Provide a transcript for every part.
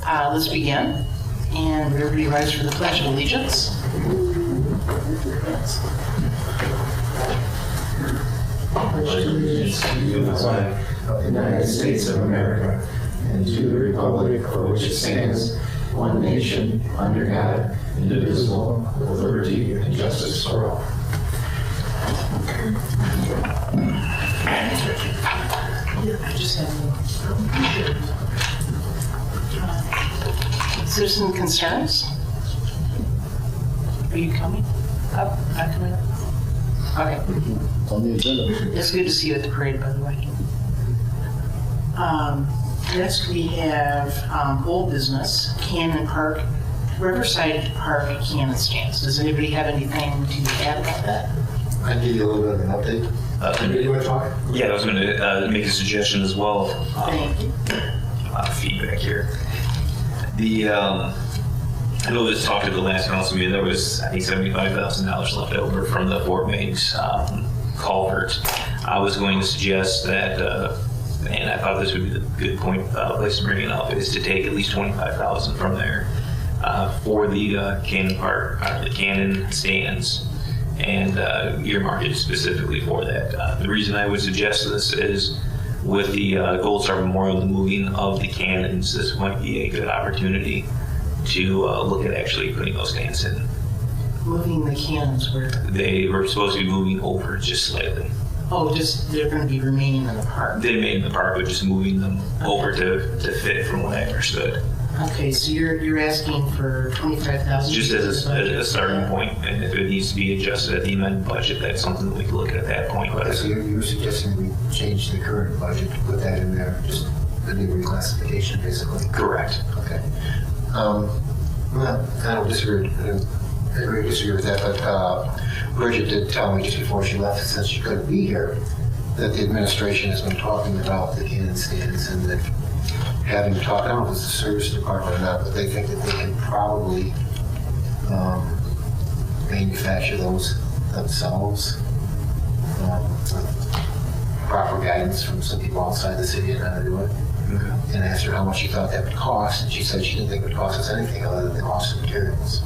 Let's begin. And would everybody rise for the Pledge of Allegiance? Pledge allegiance to the flag of the United States of America and to the republic for which it stands, one nation, under God, indivisible, with liberty and justice for all. I just have citizen concerns. Are you coming up? Not coming up? Okay. On the agenda. It's good to see you at the parade, by the way. Next, we have old business, Cannon Park, Riverside Park Cannon stands. Does anybody have anything to add about that? I can give you a little bit of an update. You want to talk? Yeah, I was going to make a suggestion as well. Thank you. A lot of feedback here. I know this talked at the last council meeting. There was, I think, $75,000 left over from the Fort Meigs culvert. I was going to suggest that, and I thought this would be the good place to bring it up, is to take at least $25,000 from there for the Cannon Park, the Cannon stands, and earmark it specifically for that. The reason I would suggest this is with the Gold Star Memorial, the moving of the cannons, this might be a good opportunity to look at actually putting those stands in. Moving the cannons where? They were supposed to be moving over just slightly. Oh, just they're going to be remaining in the park. They made in the park, but just moving them over to fit from what I understood. Okay, so you're asking for $25,000? Just as a starting point, and if it needs to be adjusted at the amended budget, that's something that we can look at that point. But So you're suggesting we change the current budget to put that in there, just a new reclassification, basically? correct. Okay. Well, I don't disagree. I agree with that, but Bridget did tell me just before she left, since she couldn't be here, that the administration has been talking about the cannon stands and that having talked, I don't know if it's the service department or not, but they think that they can probably manufacture those themselves. Proper guidance from some people outside the city on how to do it. And I asked her how much she thought that would cost, and she said she didn't think it would cost us anything other than the cost of materials.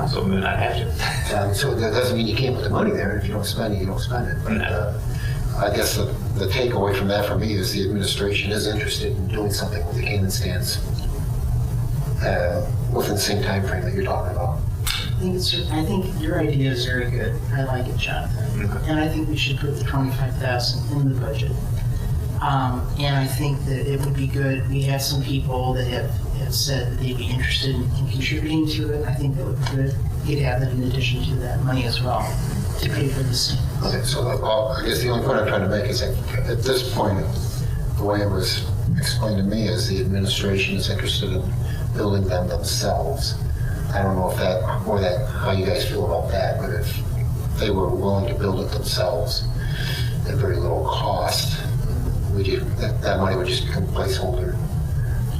So we may not have to. So that doesn't mean you can't put the money there, and if you don't spend it, you don't spend it. But I guess the takeaway from that for me is the administration is interested in doing something with the cannon stands within the same time frame that you're talking about. I think your idea is very good. I like it, Jonathan. And I think we should put the $25,000 in the budget. And I think that it would be good. We have some people that have said that they'd be interested in contributing to it. I think that would be good. You could have that in addition to that money as well to pay for the same. Okay, so I guess the only point I'm trying to make is that at this point, the way it was explained to me is the administration is interested in building them themselves. I don't know if how you guys feel about that, but if they were willing to build it themselves at very little cost, that money would just become a placeholder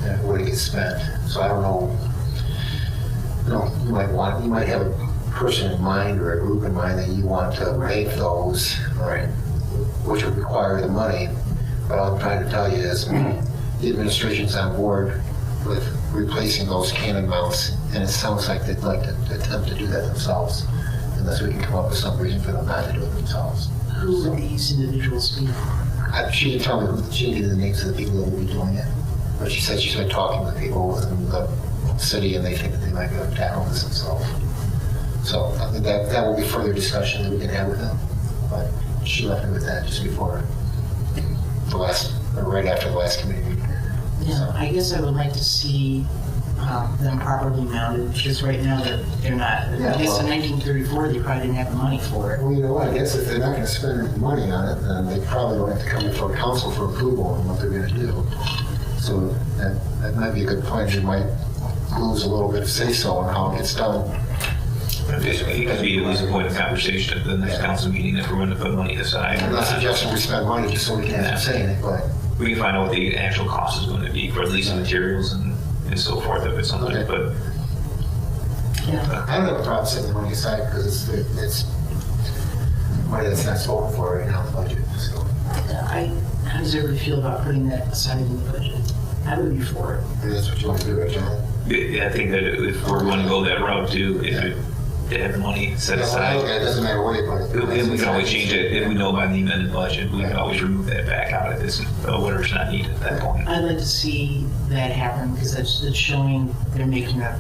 and it wouldn't get spent. So I don't know. You might have a person in mind or a group in mind that you want to make those, right, which would require the money. But all I'm trying to tell you is the administration's on board with replacing those cannon mounts, and it sounds like they'd like to attempt to do that themselves, unless we can come up with some reason for them not to do it themselves. Who would these individuals be? She didn't tell me, she didn't give the names of the people that will be doing it, but she said she's been talking with people within the city and they think that they might be able to tackle this themselves. So I think that will be further discussion that we can have with them, but she left me with that just before right after the last committee meeting. Yeah, I guess I would like to see them properly mounted, because right now they're not. I guess in 1934 they probably didn't have the money for it. Well, you know what, I guess if they're not going to spend any money on it, then they probably don't have to come before council for approval on what they're going to do. So that might be a good point. You might lose a little bit of say-so on how it gets done. It could be at least a point of conversation at the next council meeting if we're going to put money aside. I'm not suggesting we spend money just so we can have to say it, but we can find out what the actual cost is going to be for at least the materials and so forth if it's something. Okay. But Yeah. I don't have a problem setting the money aside because it's money that's not spoken for right now in the budget. So How does everybody feel about putting that aside in the budget? I would be for it. Maybe that's what you want to do, right, John? Yeah, I think that if we're going to go that route too, if they have the money set Yeah, well, aside, it doesn't matter what you put it. and we can always change it if we know by the amended budget. We can always remove that back out if it's whatever's not needed at that point. I'd like to see that happen because it's showing they're making a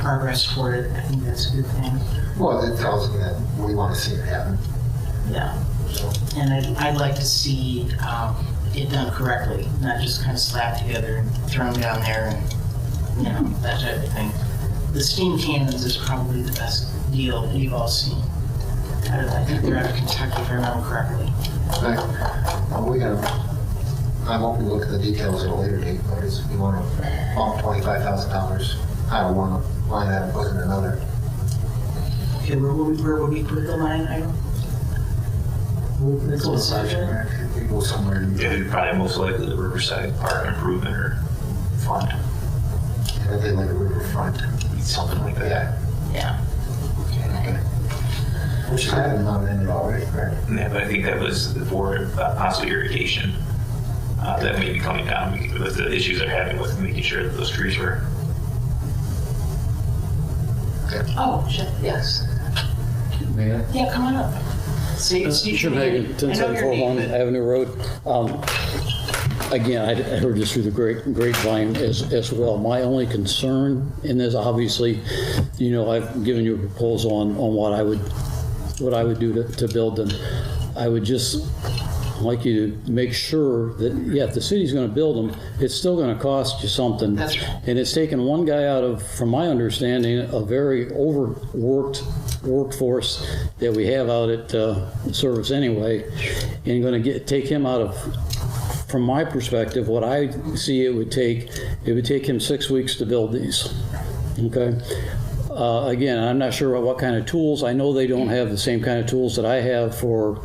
progress toward it. I think that's a good thing. Well, it tells them that we want to see it happen. Yeah. So, And I'd like to see it done correctly, not just kind of slapped together and thrown down there and, you know, that type of thing. The steam cannons is probably the best deal you've all seen. I think they're out of Kentucky, if I remember correctly. I'm hoping to look at the details at a later date, but if you want to bump $25,000 out of one line item, put in another. Okay, where would we put the line item? It's a subject, we go somewhere in Yeah, probably most likely the Riverside Park improvement or fund, and then like a riverfront. something like that. Yeah. Okay. Which is happening not in it already, correct? Yeah, but I think that was for possibly irrigation that may be coming down with the issues they're having with making sure that those trees were. Oh, shit, yes. Mayor? Yeah, come on up. State your Jim name. Hagan, I know your 10741 name, but- Avenue Road. Again, I heard this through the grapevine as well. My only concern in this, obviously, you know, I've given you a proposal on what I would do to build them. I would just like you to make sure that, yeah, if the city's going to build them, it's still going to cost you something. That's right. And it's taken one guy out of, from my understanding, a very overworked workforce that we have out at Service anyway, and going to take him out of. From my perspective, what I see it would take him 6 weeks to build these. Okay. Again, I'm not sure what kind of tools. I know they don't have the same kind of tools that I have for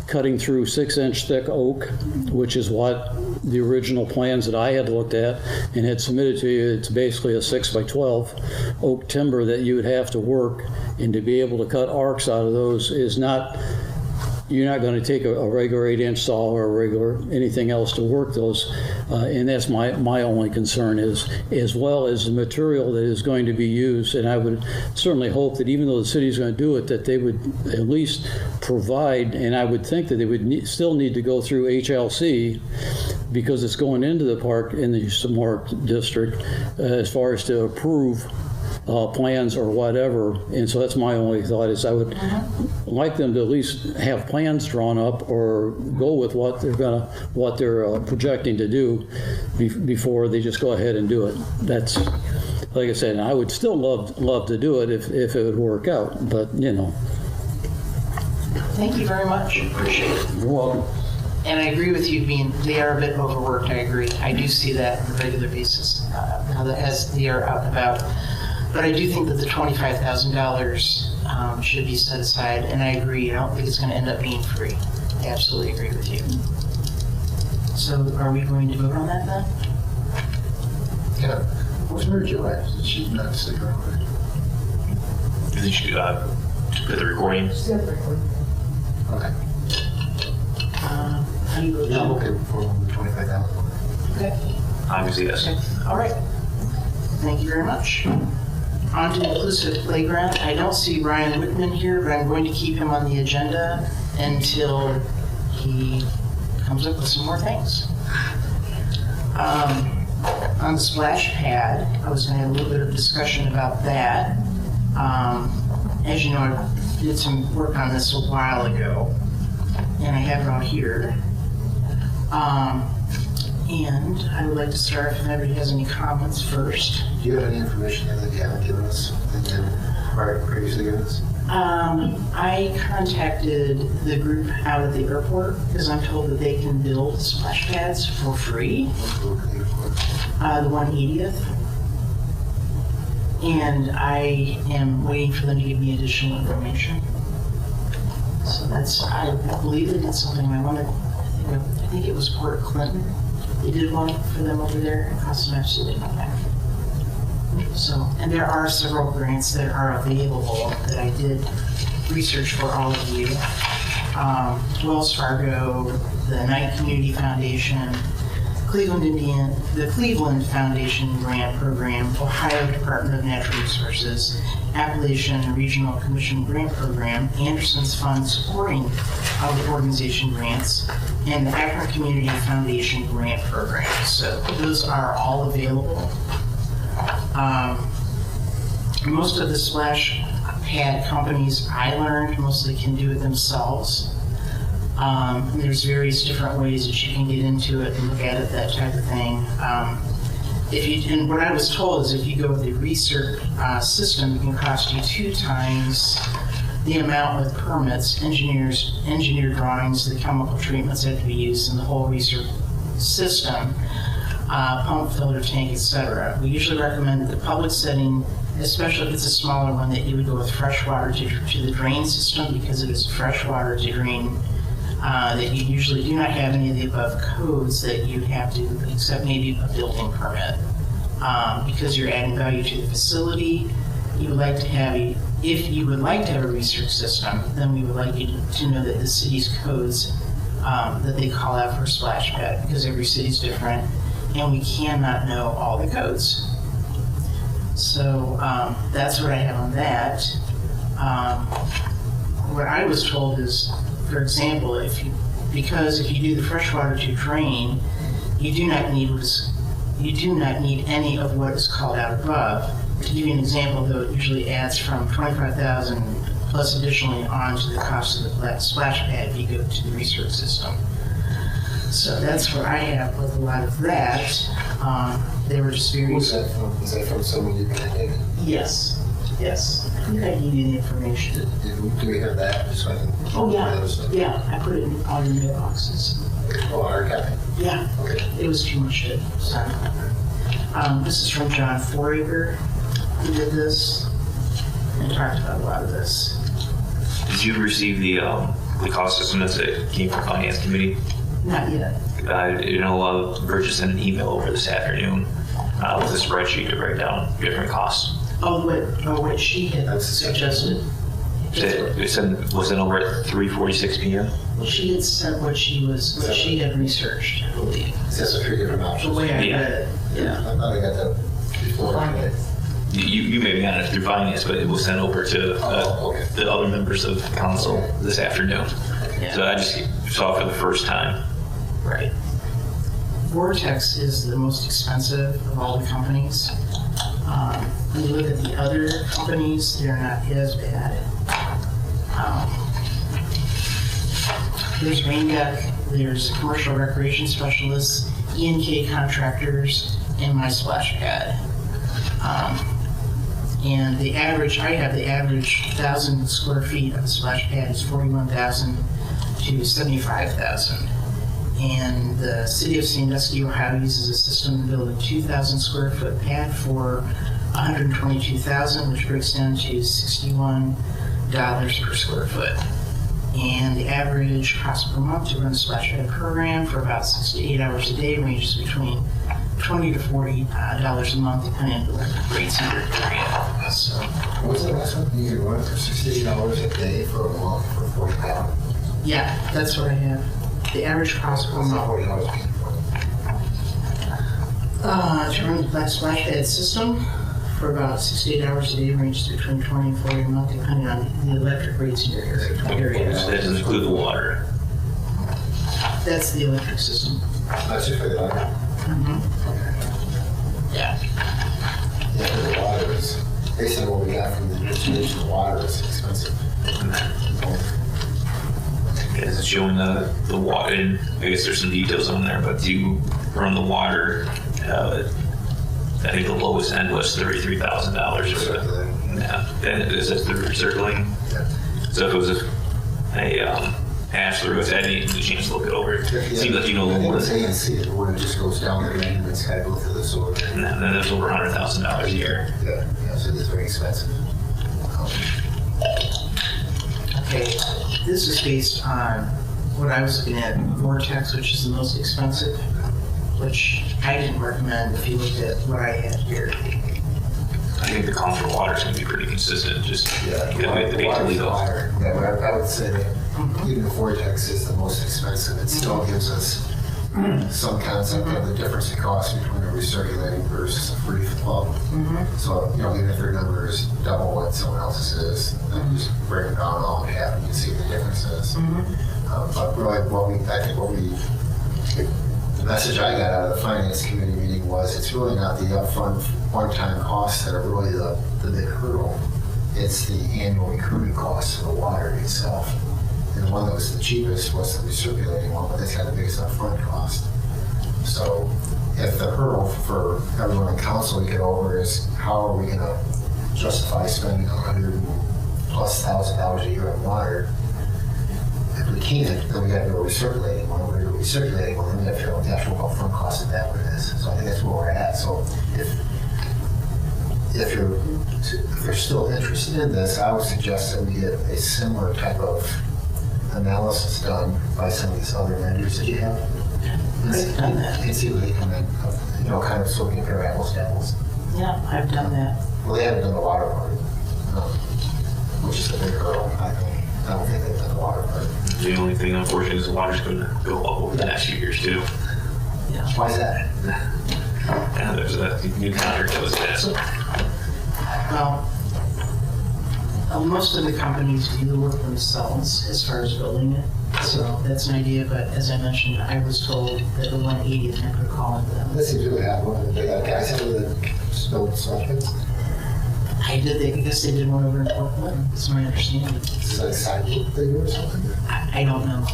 cutting through 6-inch thick oak, which is what the original plans that I had looked at and had submitted to you. It's basically a 6 by 12 oak timber that you would have to work, and to be able to cut arcs out of those is not. You're not going to take a regular 8-inch saw or a regular anything else to work those, and that's my only concern is, as well as the material that is going to be used. And I would certainly hope that even though the city is going to do it, that they would at least provide, and I would think that they would still need to go through HLC, because it's going into the park in the Houston Park District, as far as to approve plans or whatever. And so that's my only thought, is I would like them to at least have plans drawn up or go with what they're projecting to do before they just go ahead and do it. That's, like I said, and I would still love to do it if it would work out, but you know. Thank you very much. Appreciate it. You're welcome. And I agree with you they are a bit overworked. I agree. I do see that on a regular basis as they are out and about. But I do think that the $25,000 should be set aside, and I agree. I don't think it's going to end up being free. I absolutely agree with you. So are we going to vote on that then? Yeah. Where's Mary Jo at? Did she not stick around? I think you should put the recording. Okay. How do you vote? Yeah, I'm okay for the 25,000. Okay. Obviously, yes. Okay. All right. Thank you very much. On to Inclusive Playground. I don't see Ryan Whitman here, but I'm going to keep him on the agenda until he comes up with some more things. On the splash pad, I was going to have a little bit of discussion about that. As you know, I did some work on this a while ago, and I have it on here. And I would like to start if anybody has any comments first. Do you have any information there that you haven't given us, that you haven't previously given us? I contacted the group out at the airport because I'm told that they can build splash pads for free. The 180th. And I am waiting for them to give me additional information. So I believe that that's something I wanted. I think it was Port Clinton. They did one for them over there. It cost them absolutely nothing. So, and there are several grants that are available that I did research for all of you. Wells Fargo, the Knight Community Foundation, the Cleveland Foundation Grant Program, Ohio Department of Natural Resources, Appalachian Regional Commission Grant Program, Anderson's Fund supporting other organization grants, and the Akron Community Foundation Grant Program. So those are all available. Most of the splash pad companies, I learned, mostly can do it themselves. There's various different ways that you can get into it and look at it, that type of thing. And what I was told is if you go with the research system, it can cost you 2 times the amount with permits, engineer drawings, the chemical treatments that have to be used in the whole research system, pump, filter, tank, etc. We usually recommend the public setting, especially if it's a smaller one, that you would go with fresh water to the drain system, because it is fresh water to drain. That you usually do not have any of the above codes that you have to, except maybe a building permit. Because you're adding value to the facility, you would like to have if you would like to have a research system, then we would like you to know that the city's codes that they call out for a splash pad, because every city's different, and we cannot know all the codes. So that's what I have on that. What I was told is, for example, if you do the freshwater to drain, you do not need any of what is called out above. To give you an example, though, it usually adds from $25,000 plus additionally onto the cost of the splash pad if you go to the research system. So that's what I have with a lot of that. They were just very. Was that from someone you contacted? Yes. I think I gave you the information. Do we have that? Just so I can. Oh, yeah, I put it in all your mailboxes. Oh, our copy. Yeah, Okay. it was too much to sign. This is from John Foraker, who did this and talked about a lot of this. Did you receive the cost estimates that came from Finance Committee? Not yet. Bridget sent an email over this afternoon with a spreadsheet to break down different costs. What she had suggested. Was it over at 3:46 p.m.? Well, she had sent what she had researched, I believe. That's a few different The options. way I Yeah. read it, yeah. I thought I got that before. You may have gotten it through Finance, but it was sent over to Okay. the other members of council this afternoon. Yeah. So I just saw it for the first time. Right. Vortex is the most expensive of all the companies. When you look at the other companies, they're not as bad. There's Raindeck, there's Commercial Recreation Specialists, E&K Contractors, and My Splash Pad. And the average, I have the average 1,000 square feet of the splash pad is 41,000 to 75,000. And the city of Sandusky, Ohio uses a system to build a 2,000 square foot pad for $122,000, which breaks down to $61 per square foot. And the average cost per month to run the splash pad program for about 6 to 8 hours a day ranges between $20 to $40 a month, depending on the electric rates in your area. So, What's the last one? You can run it for $68 a day for a month for 40 pounds. yeah, that's what I have. The average cost per What's that month. $40 mean? To run the splash pad system for about 6 to 8 hours a day ranges between 20 and 40 a month, depending on the electric rates in your area. That doesn't include the water. That's the electric system. That's just for the other. Yeah. Yeah, for the water is, based on what we got from the administration, the water is expensive. It's showing the water, and I guess there's some details on there, but you run the water, I think the lowest end was $33,000 for the, and is that the recirculating? Yeah. So if it was a pass through, if I didn't get a chance to look it over, it seems like you know a little more I think than it's ANC, the water just goes down the drain and it's got to go through the sewer. and then there's over $100,000 a year. Yeah, so it's very expensive. Okay, this is based on what I was looking at, Vortex, which is the most expensive, which I didn't recommend if you looked at what I had here. I think the cost for water is going to be pretty consistent, just Yeah, you know, we have to the pay to water's legal. higher. Yeah, but I would say that even the Vortex is the most expensive. It still gives us some concept of the difference in cost between a recirculating versus a free flow. So, even if their number is double what someone else's is, then just break it down all in half and you can see the differences. But really, the message I got out of the finance committee meeting was it's really not the upfront one-time costs that are really the big hurdle. It's the annual recruiting costs of the water itself. And the one that was the cheapest was the recirculating one, but it's got the biggest upfront cost. So if the hurdle for everyone in council to get over is how are we going to justify spending $100,000+ a year on water? If we can't, then we got to do a recirculating one. We're going to do a recirculating one, then we have to figure out the actual upfront cost of that one is. So I think that's where we're at. So if you're still interested in this, I would suggest that we get a similar type of analysis done by some of these other vendors that you have. I've done that. And see what they come in, kind of so we can compare apples to apples. Yeah, I've done that. Well, they haven't done the water part, which is a big hurdle. I don't think they've done the water part. The only thing, unfortunately, is the water's going to go up over the next few years, too. Why is that? And there's a new contract that was passed. Well, most of the companies do the work themselves as far as building it. So that's an idea, but as I mentioned, I was told that the 180th never calling them. That seems really happen. The guys have the spilled sockets. I guess they did one over in Portland, that's my understanding. Is that a sidewalk thing or something? I don't know.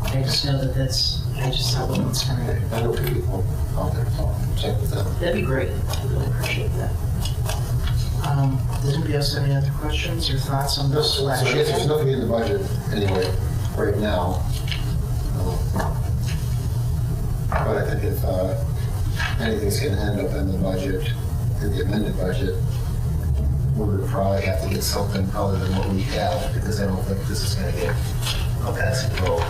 I just know that I just thought, well, it's kind of, I know people out there, so check with them. that'd be great. I really appreciate that. Does anybody else have any other questions or thoughts on this? So I guess there's nothing in the budget anyway, right now. But I think if anything's going to end up in the budget, in the amended budget, we would probably have to get something other than what we have, because I don't think this is going to get a passing vote.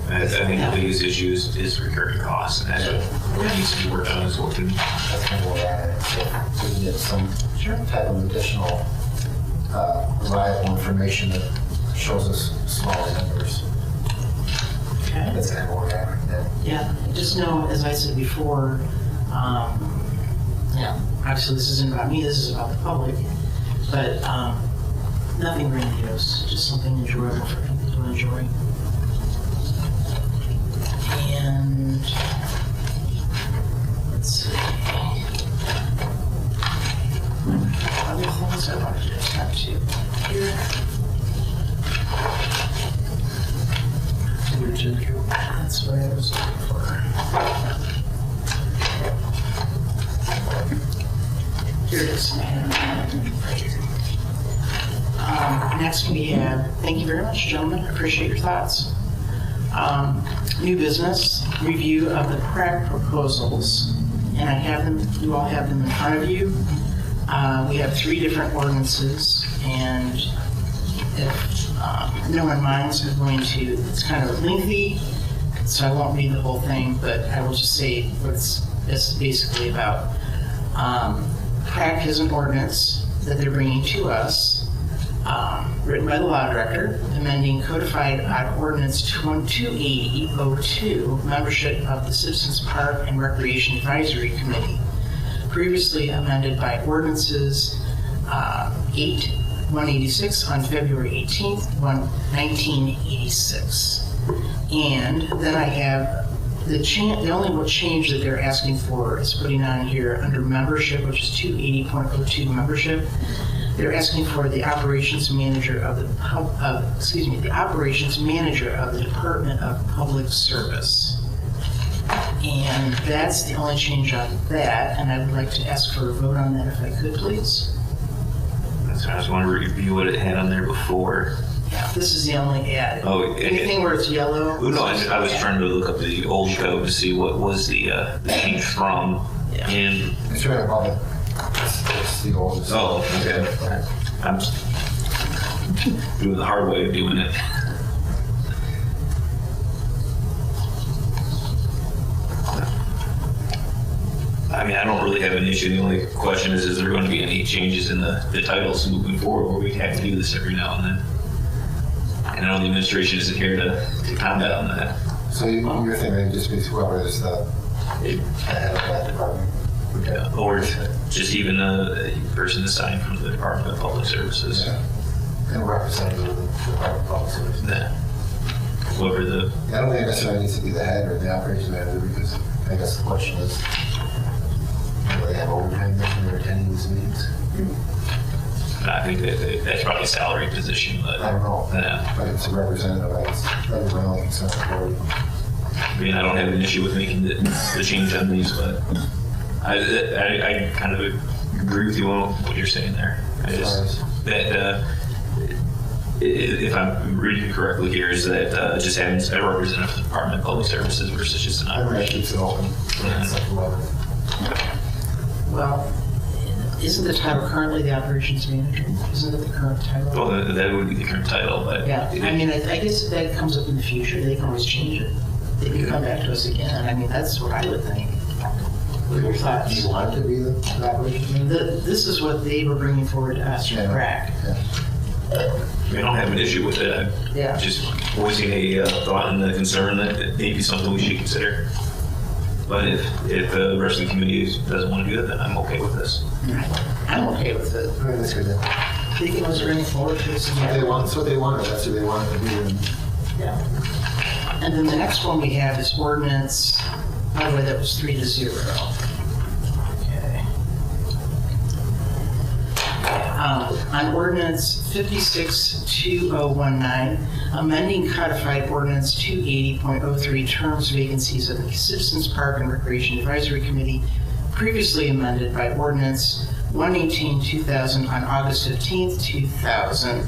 I think the biggest issue is recurring costs, and that's what needs to be worked on is what can. That's kind of where we're at. So we can get some type of additional reliable information that shows us smaller numbers. Okay. That's kind of where we're at right now. Yeah, just know, as I said before, obviously this isn't about me, this is about the public, but nothing grandiose, just something enjoyable for people to enjoy. And let's see. Other things I wanted to talk to you here. That's what I was looking for. Here it is. Next we have, thank you very much, gentlemen. I appreciate your thoughts. New business, review of the PrAC proposals. And I have them, you all have them in front of you. We have 3 different ordinances, and if no one minds, I'm going to, it's kind of lengthy, so I won't read the whole thing, but I will just say what it's basically about. PrAC is an ordinance that they're bringing to us, written by the law director, amending codified ordinance 28002, membership of the Citizens Park and Recreation Advisory Committee, previously amended by ordinances 186 on February 18th, 1986. And then I have the only change that they're asking for is putting on here under membership, which is 280.02 membership. They're asking for the operations manager of the operations manager of the Department of Public Service. And that's the only change on that, and I would like to ask for a vote on that if I could, please. So I just want to review what it had on there before. Yeah, this is the only add. Oh, Anything where it's yellow. Oh, no, I was trying to look up the old code to see what was the change from. Yeah. And It's right above it. It's the oldest. oh, okay. I'm doing the hard way of doing it. I mean, I don't really have an issue. The only question is there going to be any changes in the titles moving forward, where we have to do this every now and then? And I know the administration isn't here to comment on that. So you're thinking it'd just be whoever is the head of that department? Or just even a person assigned from the Department of Public Services. Yeah. And a representative of the Department of Public Service. Yeah. Whoever the, I don't think it necessarily needs to be the head or the operations manager, because I guess the question is, do they have overtime when they're attending these meetings? I think that's probably a salary position, but I don't know. yeah. But it's a representative, that's my only concern for you. I mean, I don't have an issue with making the change on these, but I kind of agree with you on what you're saying there. I just, that, if I'm reading correctly here, is that just having a representative of the Department of Public Services versus just an I think that operation. keeps it open. It's like 11. Well, isn't the title currently the operations manager? Isn't it the current title? Well, that would be the current title, but Yeah, I mean, I guess if that comes up in the future, they can always change it. They can come back to us again. I mean, that's what I would think. What are your Do thoughts? you want it to be the operations manager? This is what they were bringing forward to us from crack. we don't have an issue with it. Yeah. I'm just voicing a thought and a concern that it may be something we should consider. But if the rest of the committee doesn't want to do it, then I'm okay with this. I'm okay with it. I mean, that's good. That's They can always bring it forward to us what they again. want. That's what they wanted. That's who they wanted to be. And Yeah. And then the next one we have is ordinance, by the way, that was 3-0. Okay. On ordinance 56-2019, amending codified ordinance 280.03, terms vacancies of the Citizens Park and Recreation Advisory Committee, previously amended by ordinance 118-2000 on August 15th, 2000.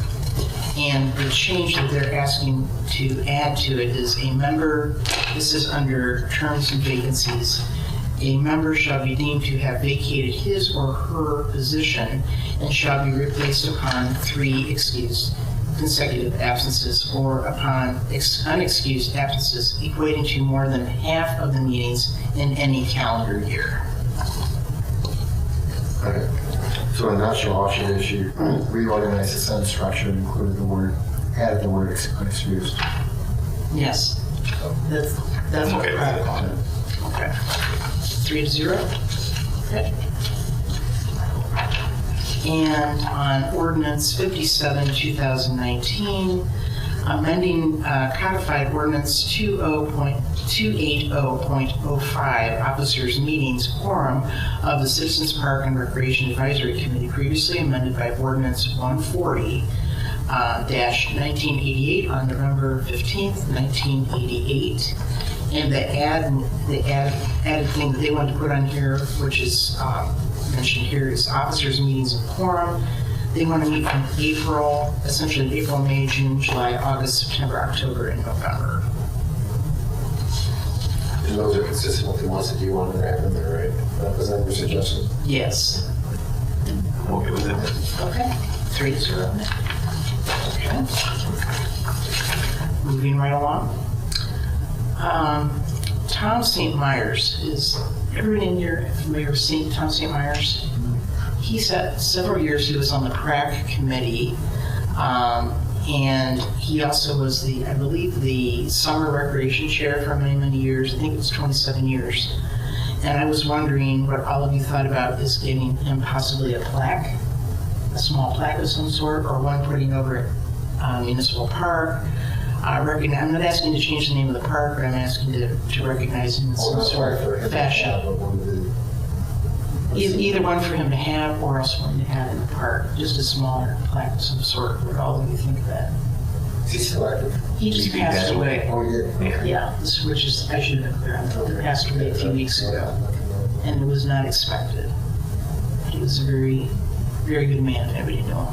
And the change that they're asking to add to it is a member, this is under terms and vacancies, a member shall be deemed to have vacated his or her position and shall be replaced upon 3 excused consecutive absences or upon unexcused absences equating to more than half of the meetings in any calendar year. okay. So in a nutshell, all she did, she reorganized the sentence structure and included the word, added the word excused. Yes, that's I'm what okay with Pratt it. wanted. Okay. 3-0. Okay. And on ordinance 57-2019, amending codified ordinance 280.05, officers' meetings quorum of the Citizens Park and Recreation Advisory Committee, previously amended by ordinance 140-1988 on November 15th, 1988. And the added thing that they wanted to put on here, which is mentioned here, is officers' meetings and quorum. They want to meet from April, essentially April, May, June, July, August, September, October, and November. And those are consistent with the ones that you wanted to have in there, right? Was that your suggestion? Yes. I'm okay with it. Okay. 3-0. Okay. Moving right along. Tom St. Myers, is everybody in here familiar with Tom St. Myers? He said several years he was on the PrAC committee, and he also was I believe, the summer recreation chair for many, many years. I think it was 27 years. And I was wondering what all of you thought about is getting him possibly a plaque, a small plaque of some sort, or one putting over at Municipal Park. I'm not asking to change the name of the park, but I'm asking to recognize him in some sort of fashion. Either one for him to have, or else one to have in the park, just a smaller plaque of some sort. What all of you think of that? Is he still active? He just passed away. Oh, he did? Yeah, which is, I should have been clear on that. He passed away a few weeks ago, and it was not expected. He was a very, very good man, if anybody knew him.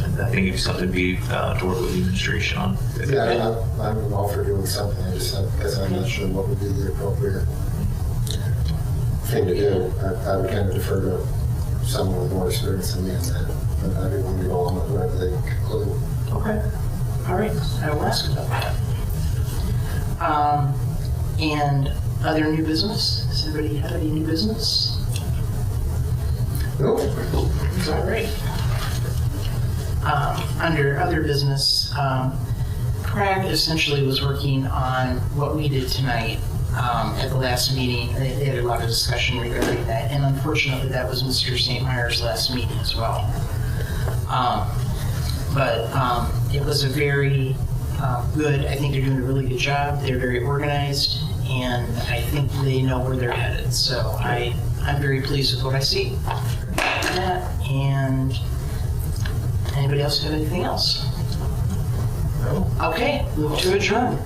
I think it'd be something to be to work with the administration on. Yeah, I'm all for doing something, I just, because I'm not sure what would be the appropriate thing to do. I would kind of defer to someone with more experience than me in that, but I'd be willing to go along with whatever they conclude. Okay. All right, I will ask about that. And other new business? Does anybody have any new business? Nope. All right. Under other business, Craig essentially was working on what we did tonight at the last meeting. They had a lot of discussion regarding that, and unfortunately, that was Mr. St. Meyer's last meeting as well. But it was a very good, I think they're doing a really good job. They're very organized, and I think they know where they're headed. So I'm very pleased with what I see. And anybody else have anything else? Okay, move to adjourn.